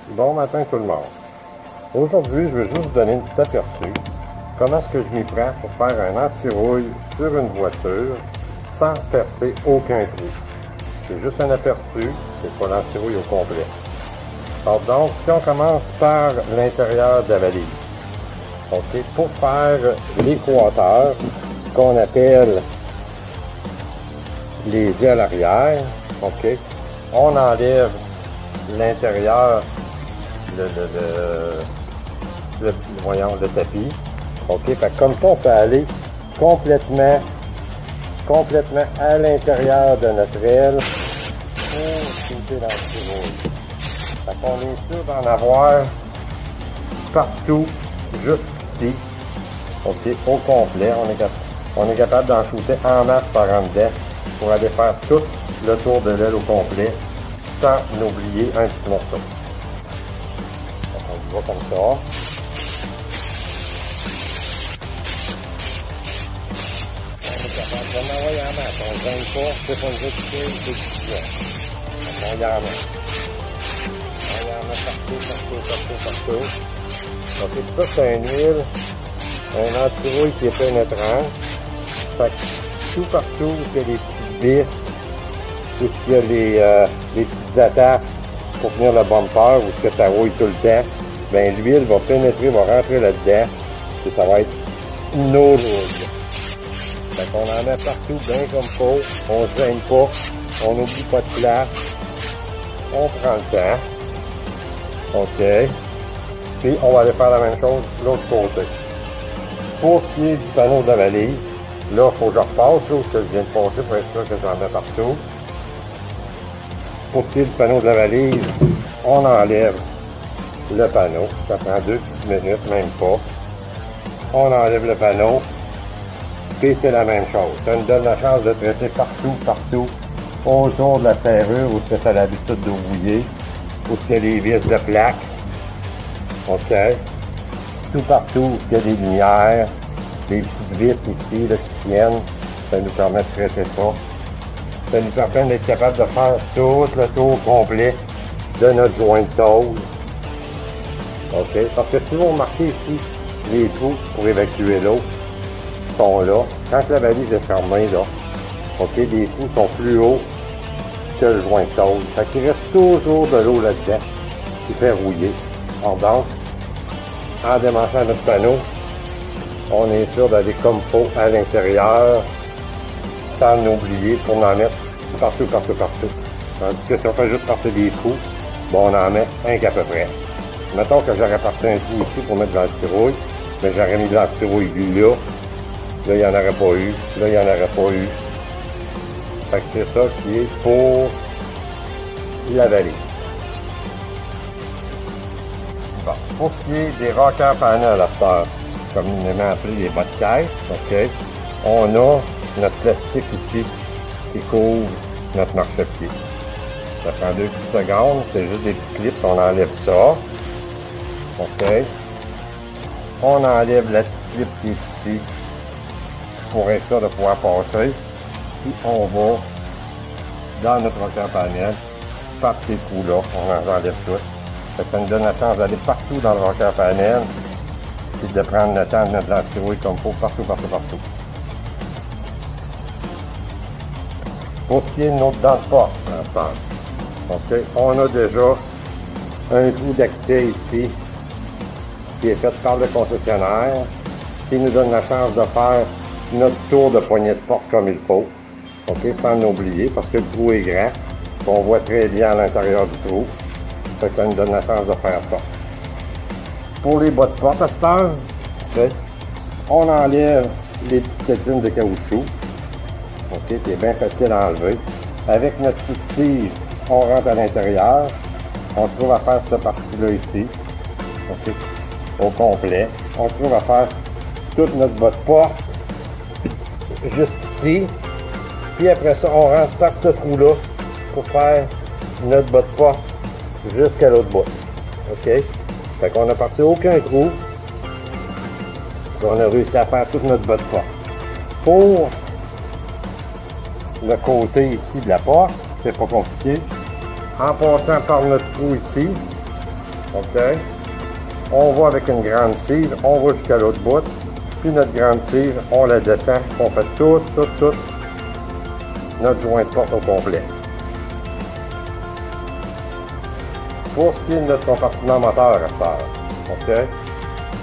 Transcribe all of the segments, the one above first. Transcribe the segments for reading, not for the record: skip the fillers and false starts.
Bon matin tout le monde. Aujourd'hui, je veux juste vous donner une petite aperçu. Comment est-ce que je m'y prends pour faire un anti-rouille sur une voiture sans percer aucun trou. C'est juste un aperçu, c'est pas l'anti-rouille au complet. Alors donc, si on commence par l'intérieur de la valise, ok, pour faire l'équateur, ce qu'on appelle les ailes arrière, ok, on enlève l'intérieur, le tapis, ok, fait que comme ça on peut aller complètement à l'intérieur de notre aile pour shooter dans le rouille. Fait qu'on est sûr d'en avoir partout, juste ici, ok, au complet. On est capable d'en shooter en masse par en dedans pour aller faire tout le tour de l'aile au complet sans oublier un petit morceau. Donc on y va comme ça. On est capable de l'envoyer en masse. On ne gêne pas, c'est pas une récupérer, c'est suffisant. Donc on y en met. On y en met partout. Donc ça c'est une huile, un anti-rouille qui est pénétrant. Fait que tout partout où il y a des petites vis, où il y a les petites attaches pour tenir le bumper, où ça rouille tout le temps, ben l'huile va pénétrer, va rentrer là-dedans, et ça va être nos rouilles. Fait qu'on en met partout bien comme faut, on se gêne pas, on n'oublie pas de place, on prend le temps, ok, puis on va aller faire la même chose de l'autre côté. Pour ce qui est du panneau de la valise, là, il faut que je repasse, là, où je viens de passer pour être sûr que j'en mets partout. Pour ce qui est du panneau de la valise, on enlève le panneau. Ça prend 2 petites minutes, même pas. On enlève le panneau. Puis c'est la même chose. Ça nous donne la chance de traiter partout, autour de la serrure, où ça a l'habitude de rouiller, où il y a les vis de plaque. OK. Tout partout où il y a des lumières, des petites vis ici là, qui tiennent. Ça nous permet de traiter ça. Ça nous permet d'être capable de faire tout le tour complet de notre joint de tôle. OK? Parce que si vous remarquez ici, les trous pour évacuer l'eau sont là. Quand la valise est fermée, là, OK, les trous sont plus hauts que le joint de tôle. Fait qu'il reste toujours de l'eau là-dedans qui fait rouiller. Alors donc, en démanchant notre panneau, on est sûr d'aller comme faut à l'intérieur sans l'oublier pour en mettre partout. Tandis que si on fait juste partir des trous, bon, on en met un qu'à peu près. Mettons que j'aurais parti un trou ici pour mettre de l'anti-rouille, mais j'aurais mis de l'anti-rouille là. Là, il n'y en aurait pas eu. Là, il n'y en aurait pas eu. Fait que c'est ça qui est pour la valise. Bon, pour ce qui est des rockers panels à cette heure, communément appelés les bas de caisse, OK, on a notre plastique ici qui couvre notre marchepied. Ça prend 2 petites secondes, c'est juste des petits clips, on enlève ça. OK. On enlève la petite clip qui est ici pour être sûr de pouvoir passer. Puis on va dans notre rocker panel par ces trous-là, on en enlève tout. Ça nous donne la chance d'aller partout dans le rocker panel et de prendre le temps de mettre l'anti-rouille comme il faut partout. Pour ce qui est de notre dent de porte, OK, on a déjà un trou d'accès ici qui est fait par le concessionnaire qui nous donne la chance de faire notre tour de poignée de porte comme il faut, OK, sans l'oublier parce que le trou est grand, on voit très bien à l'intérieur du trou, fait que ça nous donne la chance de faire ça. Pour les bas de porte à cette heure, on enlève les petites tétines de caoutchouc, OK, c'est bien facile à enlever. Avec notre petite tige, on rentre à l'intérieur, on se trouve à faire cette partie-là ici, OK, au complet. On se trouve à faire toute notre bas de porte jusqu'ici. Puis après ça, on rentre par ce trou-là pour faire notre bas de porte jusqu'à l'autre bout. OK? Fait qu'on n'a passé aucun trou. Puis on a réussi à faire toute notre bas de porte. Pour le côté ici de la porte, c'est pas compliqué. En passant par notre trou ici, OK? On va avec une grande cire, on va jusqu'à l'autre bout, puis notre grande cire, on la descend, on fait tout notre joint de porte au complet. Pour ce qui est de notre compartiment moteur à faire, OK?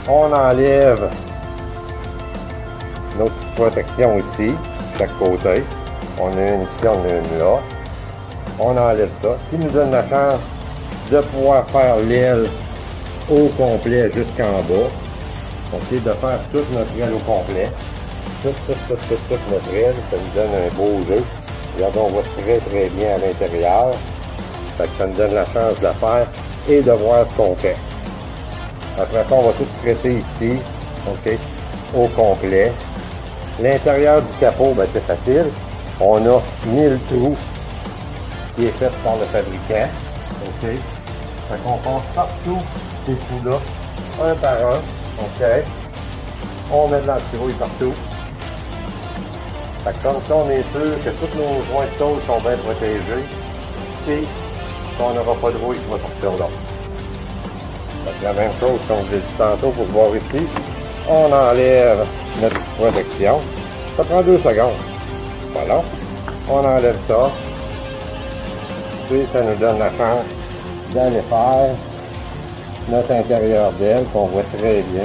On enlève nos petites protections ici, chaque côté. On a une ici, on a une là. On enlève ça, ce qui nous donne la chance de pouvoir faire l'aile au complet jusqu'en bas. OK, de faire toute notre aile au complet. Toute notre aile, ça nous donne un beau jeu. Regardez, on voit très bien à l'intérieur. Ça nous donne la chance de la faire et de voir ce qu'on fait. Après ça, on va tout traiter ici, OK, au complet. L'intérieur du capot, ben, c'est facile. On a 1000 trous qui est fait par le fabricant. OK. Fait qu'on passe partout ces trous-là, un par un. OK. On met de l'antirouille partout. Fait que comme ça, on est sûr que tous nos joints de tôle sont bien protégés. Et qu'on n'aura pas de rouille qui va sortir là. Fait que la même chose, comme je l'ai dit tantôt, pour voir ici, on enlève notre protection. Ça prend 2 secondes. Voilà. On enlève ça. Puis ça nous donne la chance d'aller faire notre intérieur d'aile qu'on voit très bien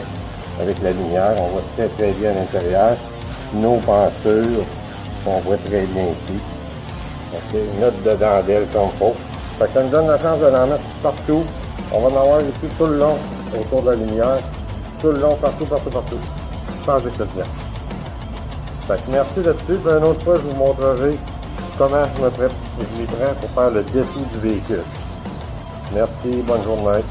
avec la lumière. On voit très bien à l'intérieur. Nos pentures qu'on voit très bien ici. OK. Notre dedans d'aile comme il faut. Fait que ça nous donne la chance de l'en mettre partout. On va en avoir ici tout le long autour de la lumière. Tout le long, partout. Sans exception. Fait que merci là-dessus. Puis une autre fois, je vous montrerai comment je m'y prends pour faire le dessous du véhicule. Merci, bonne journée.